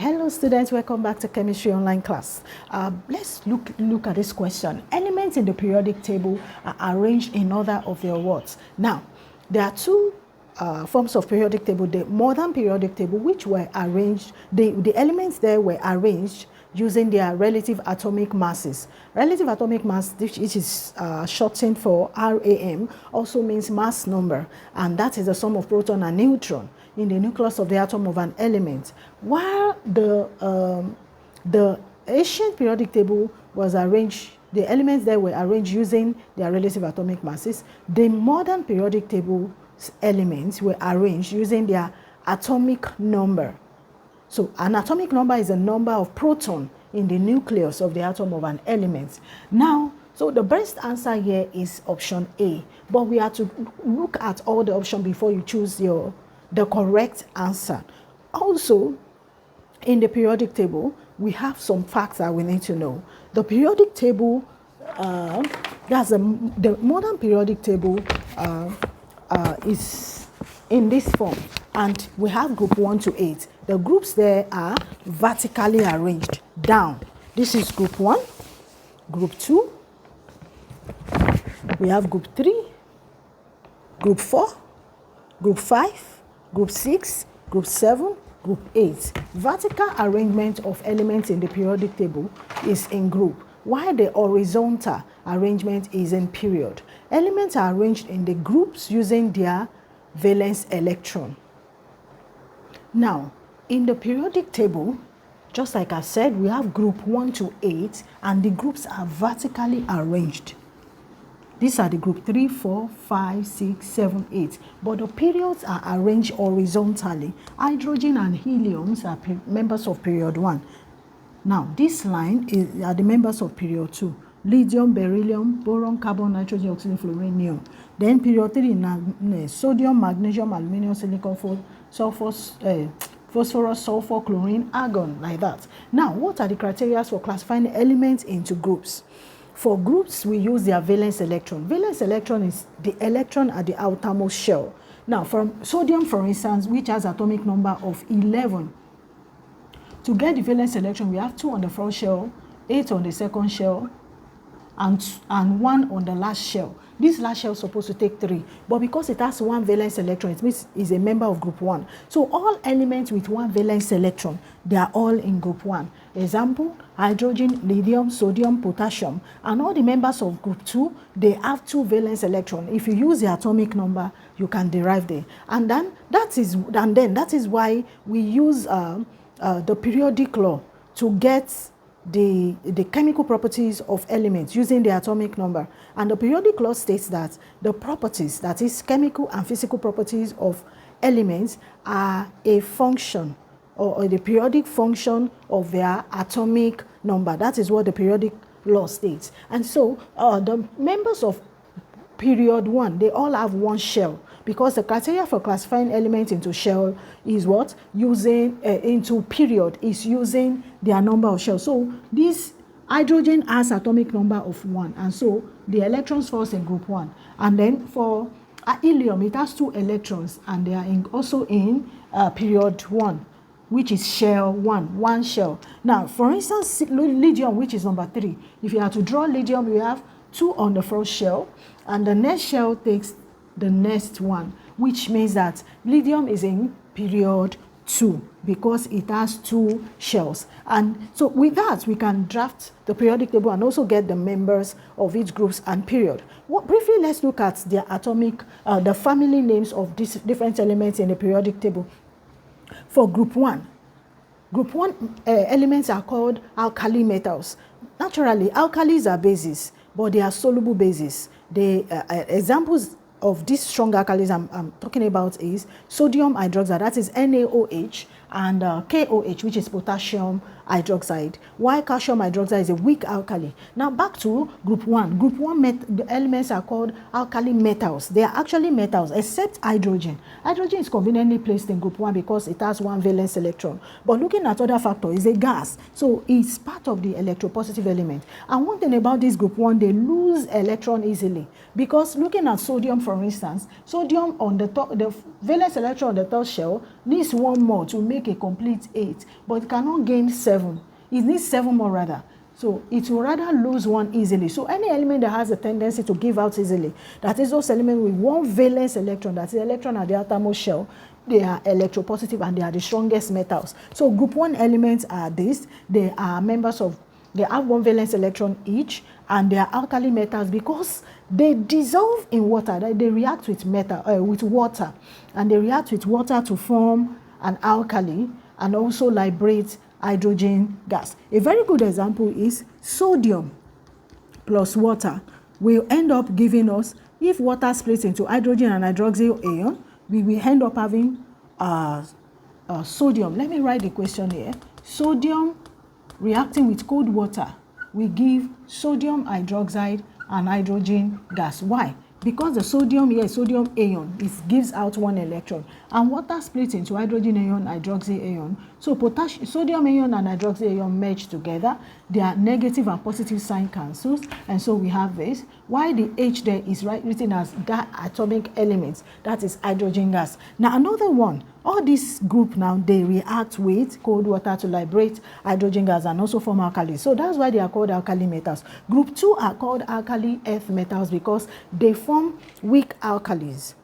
Hello students, welcome back to chemistry online class. Let's look at this question. Elements in the periodic table are arranged in order of their what? Now, there are two forms of periodic table. The modern periodic table, which were arranged, the elements there were arranged using their relative atomic masses. Relative atomic mass, which is shortened for RAM, also means mass number, and that is the sum of proton and neutron in the nucleus of the atom of an element. While the ancient periodic table was arranged, the elements there were arranged using their relative atomic masses, the modern periodic table elements were arranged using their atomic number. So an atomic number is a number of proton in the nucleus of the atom of an element. Now, so the best answer here is option A, but we have to look at all the options before you choose the correct answer. Also, in the periodic table, we have some facts that we need to know. The periodic table, the modern periodic table is in this form, and we have group 1 to 8. The groups there are vertically arranged down. This is group 1, group 2, we have group 3, group 4, group 5, group 6, group 7, group 8. Vertical arrangement of elements in the periodic table is in group, while the horizontal arrangement is in period. Elements are arranged in the groups using their valence electron. Now, in the periodic table, just like I said, we have group 1 to 8, and the groups are vertically arranged. These are the group 3, 4, 5, 6, 7, 8. But the periods are arranged horizontally. Hydrogen and helium are members of period 1. Now, this line are the members of period 2. Lithium, beryllium, boron, carbon, nitrogen, oxygen, fluorine, neon. Then period 3, sodium, magnesium, aluminum, silicon, phosphorus, sulfur, chlorine, argon, like that. Now, what are the criteria for classifying elements into groups? For groups, we use their valence electron. Valence electron is the electron at the outermost shell. Now, from sodium, for instance, which has atomic number of 11, to get the valence electron, we have 2 on the first shell, 8 on the second shell, and 1 on the last shell. This last shell is supposed to take 3, but because it has 1 valence electron, it means it's a member of group 1. So all elements with 1 valence electron, they are all in group 1. Example, hydrogen, lithium, sodium, potassium, and all the members of group 2, they have 2 valence electron. If you use the atomic number, you can derive them. And then that is why we use the periodic law to get the chemical properties of elements using the atomic number. And the periodic law states that the properties, that is chemical and physical properties of elements, are a function or the periodic function of their atomic number. That is what the periodic law states. And so the members of period 1, they all have 1 shell, because the criteria for classifying elements into shell is what? Using into period is using their number of shells. So this hydrogen has atomic number of 1, and so the electrons falls in group 1. And then for helium, it has 2 electrons, and they are also in period 1, which is shell 1 shell. Now, for instance, lithium, which is number 3, if you have to draw lithium, you have 2 on the first shell, and the next shell takes the next one, which means that lithium is in period 2 because it has 2 shells. And so with that, we can draft the periodic table and also get the members of each groups and period. Briefly, let's look at the atomic, the family names of these different elements in the periodic table. For group 1 elements are called alkali metals. Naturally, alkalis are bases, but they are soluble bases. The examples of these strong alkalis I'm talking about is sodium hydroxide, that is NaOH, and KOH, which is potassium hydroxide, while calcium hydroxide is a weak alkali. Now back to group 1. Group 1 the elements are called alkali metals. They are actually metals except hydrogen. Hydrogen is conveniently placed in group 1 because it has 1 valence electron. But looking at other factors, it's a gas, so it's part of the electropositive element. And one thing about this group 1, they lose electron easily, because looking at sodium, for instance, sodium on the top, the valence electron on the third shell needs 1 more to make a complete 8, but it cannot gain 7. It needs 7 more rather. So it will rather lose 1 easily. So any element that has a tendency to give out easily, that is those elements with 1 valence electron, that is electron at the outermost shell, they are electropositive and they are the strongest metals. So group 1 elements are these. They are members of, they have 1 valence electron each, and they are alkali metals because they dissolve in water. They react with with water, and they react with water to form an alkali and also liberate hydrogen gas. A very good example is sodium plus water will end up giving us, if water splits into hydrogen and hydroxyl ion, we will end up having sodium. Let me write the question here. Sodium reacting with cold water will give sodium hydroxide and hydrogen gas. Why? Because the sodium here, sodium ion, it gives out 1 electron, and water splits into hydrogen ion, hydroxyl ion. So sodium ion and hydroxyl ion merge together. Their negative and positive sign cancels, and so we have this. Why the H there is written as diatomic elements, that is hydrogen gas. Now another one, all this group now, they react with cold water to liberate hydrogen gas and also form alkali. So that's why they are called alkali metals. Group 2 are called alkali earth metals because they form weak alkalis.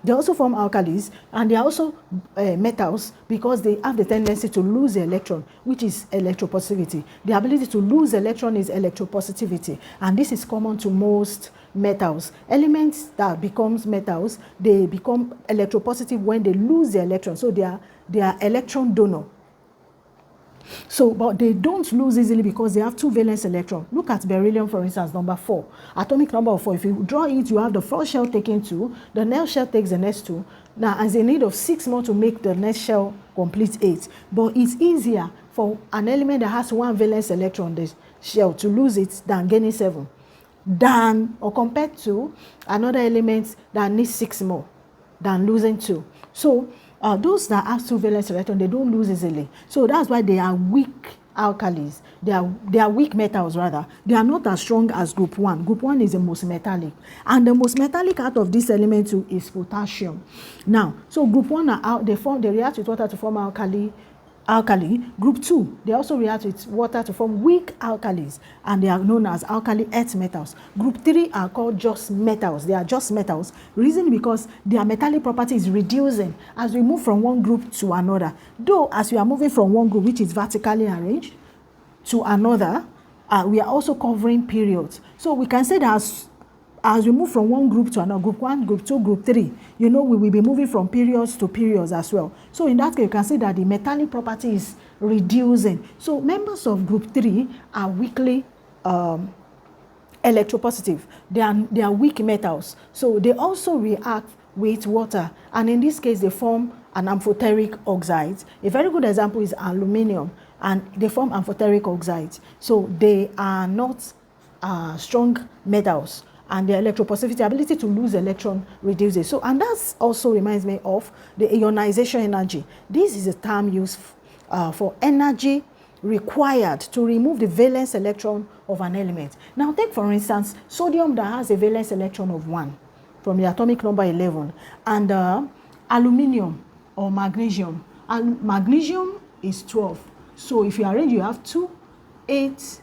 They also form alkalis, and they are also metals because they have the tendency to lose the electron, which is electropositivity. The ability to lose electron is electropositivity, and this is common to most metals. Elements that becomes metals, they become electropositive when they lose the electron. So they are electron donor. So, but they don't lose easily because they have 2 valence electrons. Look at beryllium, for instance, number 4. Atomic number of 4. If you draw it, you have the first shell taking 2. The next shell takes the next 2. Now, as a need of 6 more to make the next shell complete 8. But it's easier for an element that has 1 valence electron, the shell, to lose it than gaining 7. Or compared to another element that needs 6 more than losing 2. So, those that have 2 valence electrons, they don't lose easily. So that's why they are weak alkalis. They are weak metals rather. They are not as strong as group 1. Group 1 is the most metallic. And the most metallic out of this element too is potassium. Now, so group 1 are out, they react with water to form alkali. Group 2, they also react with water to form weak alkalis, and they are known as alkali earth metals. Group 3 are called just metals. They are just metals. Reason because their metallic property is reducing as we move from one group to another. Though as we are moving from one group, which is vertically arranged, to another, we are also covering periods. So we can say that as we move from one group to another, group 1, group 2, group 3, we will be moving from periods to periods as well. So in that case, you can say that the metallic property is reducing. So members of group 3 are weakly electropositive. They are weak metals. So they also react with water, and in this case, they form an amphoteric oxide. A very good example is aluminium, and they form amphoteric oxides. So they are not strong metals, and their electropositivity, ability to lose electron, reduces. So, and that also reminds me of the ionization energy. This is a term used for energy required to remove the valence electron of an element. Now, take for instance sodium that has a valence electron of 1 from the atomic number 11, and aluminium or magnesium. And magnesium is 12. So, if you arrange, you have 2, 8,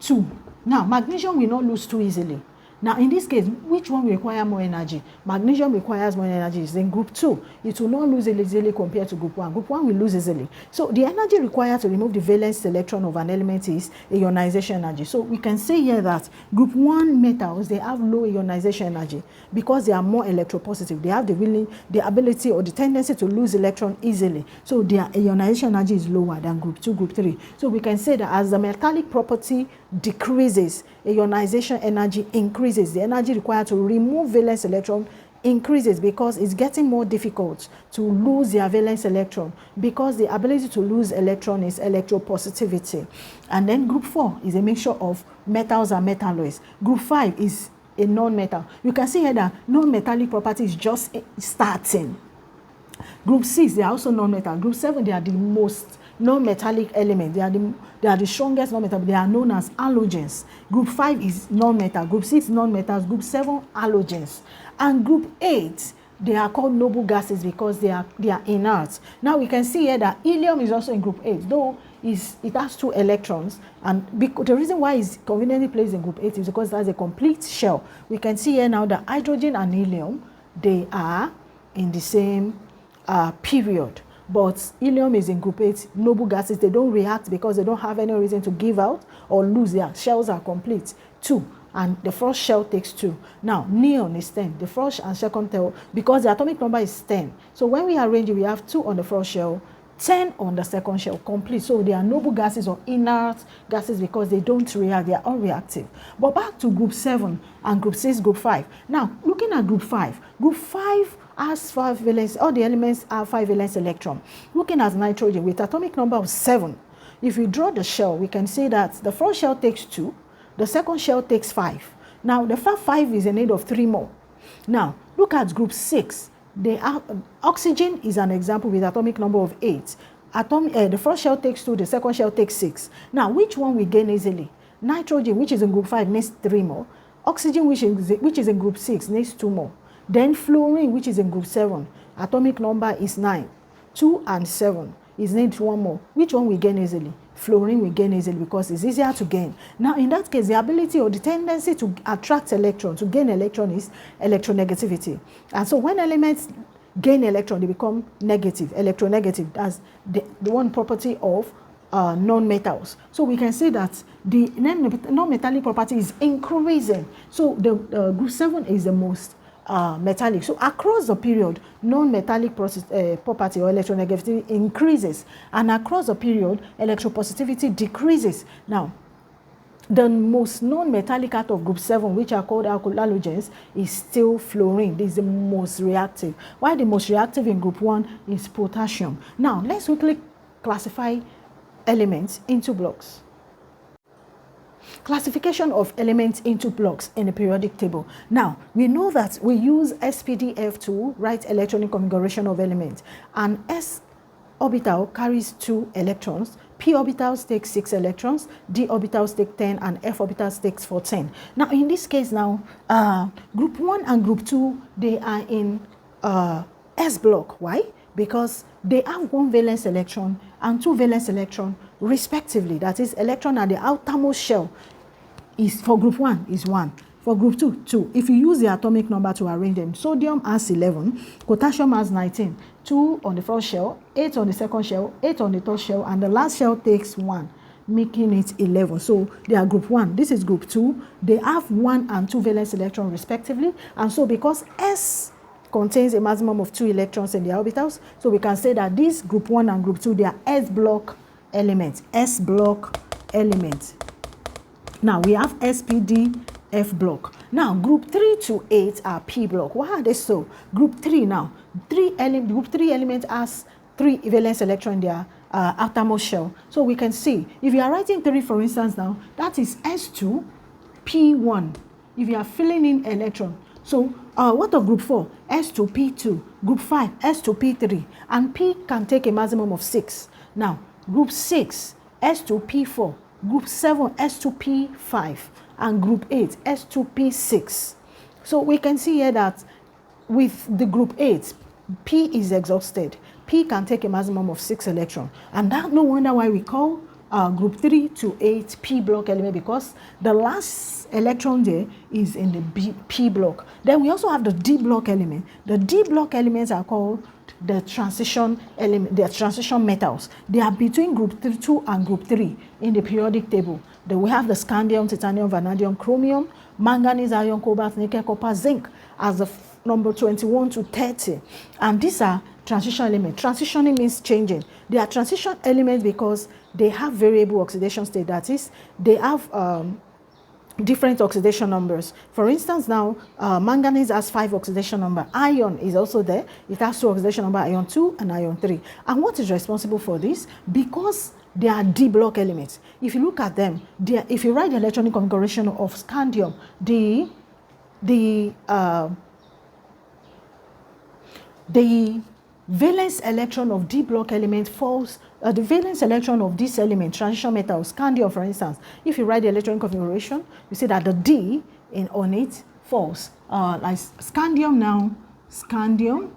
2. Now, magnesium will not lose 2 easily. Now, in this case, which one will require more energy? Magnesium requires more energy. Then group 2, it will not lose easily compared to group 1. Group 1 will lose easily. So the energy required to remove the valence electron of an element is ionization energy. So we can say here that group 1 metals, they have low ionization energy because they are more electropositive. They have the ability or the tendency to lose electron easily. So their ionization energy is lower than group 2, group 3. So we can say that as the metallic property decreases, ionization energy increases. The energy required to remove valence electron increases because it's getting more difficult to lose their valence electron, because the ability to lose electron is electropositivity. And then group 4 is a mixture of metals and metalloids. Group 5 is a non-metal. You can see here that non-metallic property is just starting. Group 6, they are also non-metal. Group 7, they are the most non-metallic element. They are the strongest non-metal. They are known as halogens. Group 5 is non-metal. Group 6 non-metals. Group 7 halogens. And group 8, they are called noble gases because they are inert. Now we can see here that helium is also in group 8, though it has 2 electrons, and the reason why it's conveniently placed in group 8 is because it has a complete shell. We can see here now that hydrogen and helium, they are in the same period, but helium is in group 8. Noble gases, they don't react because they don't have any reason to give out or lose. Their shells are complete, 2, and the first shell takes 2. Now neon is 10, the first and second shell, because the atomic number is 10. So when we arrange it, we have 2 on the first shell, 10 on the second shell, complete. So they are noble gases or inert gases because they don't react, they are unreactive. But back to group 7 and group 6, group 5. Now looking at group 5, group 5 has 5 valence, all the elements have 5 valence electron. Looking at nitrogen with atomic number of 7, if we draw the shell, we can say that the first shell takes 2, the second shell takes 5. Now the 5 is in need of 3 more. Now look at group 6. Oxygen is an example with atomic number of 8. The first shell takes 2, the second shell takes 6. Now which one we gain easily? Nitrogen, which is in group 5, needs 3 more. Oxygen, which is in group 6, needs 2 more. Then fluorine, which is in group 7, atomic number is 9. 2 and 7 is needs 1 more. Which one we gain easily? Fluorine we gain easily because it's easier to gain. Now in that case, the ability or the tendency to attract electron, to gain electron, is electronegativity. And so when elements gain electron, they become negative, electronegative. That's the one property of non-metals. So we can say that the non-metallic property is increasing. So the group 7 is the most metallic. So across the period, non-metallic property or electronegativity increases, and across the period, electropositivity decreases. Now, the most non-metallic out of group 7, which are called halogens, is still fluorine. This is the most reactive. While the most reactive in group 1 is potassium. Now, let's quickly classify elements into blocks. Classification of elements into blocks in the periodic table. Now, we know that we use SPDF to write electronic configuration of elements, and S orbital carries 2 electrons, P orbitals take 6 electrons, D orbitals take 10, and F orbitals takes 14. Now, in this case now, group 1 and group 2, they are in S block. Why? Because they have 1 valence electron and 2 valence electron respectively. That is, electron at the outermost shell is, for group 1 is 1, for group 2 2. If you use the atomic number to arrange them, sodium has 11, potassium has 19, 2 on the first shell, 8 on the second shell, 8 on the third shell, and the last shell takes 1, making it 11. So they are group 1. This is group 2. They have 1 and 2 valence electrons respectively, and so because S contains a maximum of 2 electrons in the orbitals, so we can say that these group 1 and group 2, they are S block elements. S block elements. Now we have SPD F block. Now group 3 to 8 are P block. Why are they so? Group 3 now, group 3 element has 3 valence electrons in their outermost shell. So we can see, if you are writing 3, for instance, now that is S2 P1. If you are filling in electron. So what of group 4? S2 P2. Group 5, S2 P3. And P can take a maximum of 6. Now group 6, S2 P4. Group 7, S2 P5. And group 8, S2 P6. So we can see here that with the group 8, P is exhausted. P can take a maximum of 6 electrons. And that, no wonder why we call group 3 to 8 P block element, because the last electron there is in the P block. Then we also have the D block element. The D block elements are called the transition element, the transition metals. They are between group 2 and group 3 in the periodic table. Then we have the scandium, titanium, vanadium, chromium, manganese, iron, cobalt, nickel, copper, zinc as the number 21 to 30. And these are transition elements. Transitioning means changing. They are transition elements because they have variable oxidation state. That is, they have different oxidation numbers. For instance, now manganese has 5 oxidation number. Iron is also there. It has 2 oxidation number, iron 2 and iron 3. And what is responsible for this? Because they are D block elements. If you look at them, if you write the electronic configuration of scandium, the valence electron of D block element falls, the valence electron of this element, transition metal, scandium, for instance, if you write the electronic configuration, you see that the D on it falls. Like scandium now, scandium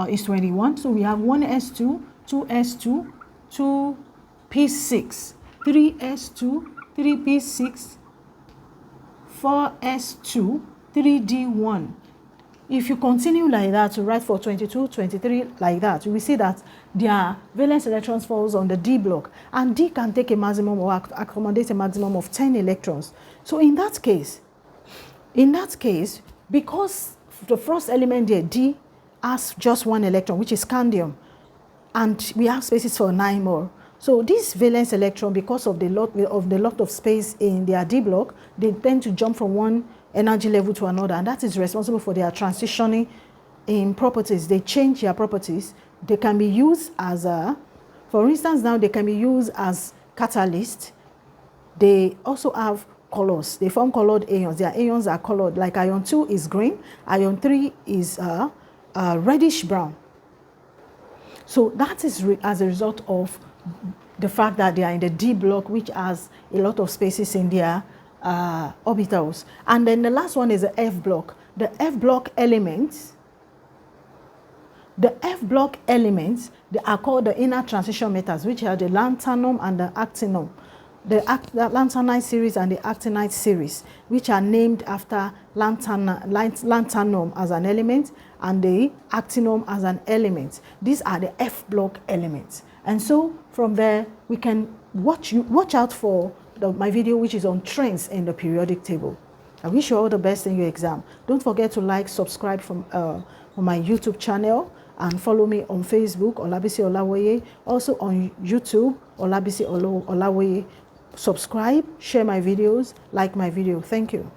is 21. So we have 1s2, 2s2, 2p6, 3s2, 3p6, 4s2, 3d1. If you continue like that to write for 22, 23 like that, you will see that their valence electrons falls on the D block, and D can take a maximum or accommodate a maximum of 10 electrons. So in that case, because the first element there, D, has just 1 electron, which is scandium, and we have spaces for 9 more. So this valence electron, because of the lot of space in their D block, they tend to jump from one energy level to another, and that is responsible for their transitioning in properties. They change their properties. They can be used as for instance, now they can be used as catalyst. They also have colors. They form colored ions. Their ions are colored. Like ion 2 is green, ion 3 is reddish brown. So that is as a result of the fact that they are in the D block, which has a lot of spaces in their orbitals. And then the last one is the F block. The F block elements, they are called the inner transition metals, which are the lanthanum and the actinum. The lanthanide series and the actinide series, which are named after lanthanum as an element and the actinum as an element. These are the F block elements. And so from there, we can watch out for my video, which is on trends in the periodic table. I wish you all the best in your exam. Don't forget to like, subscribe from my YouTube channel, and follow me on Facebook, Olabisi Olawoye, also on YouTube, Olabisi Olawoye. Subscribe, share my videos, like my video. Thank you.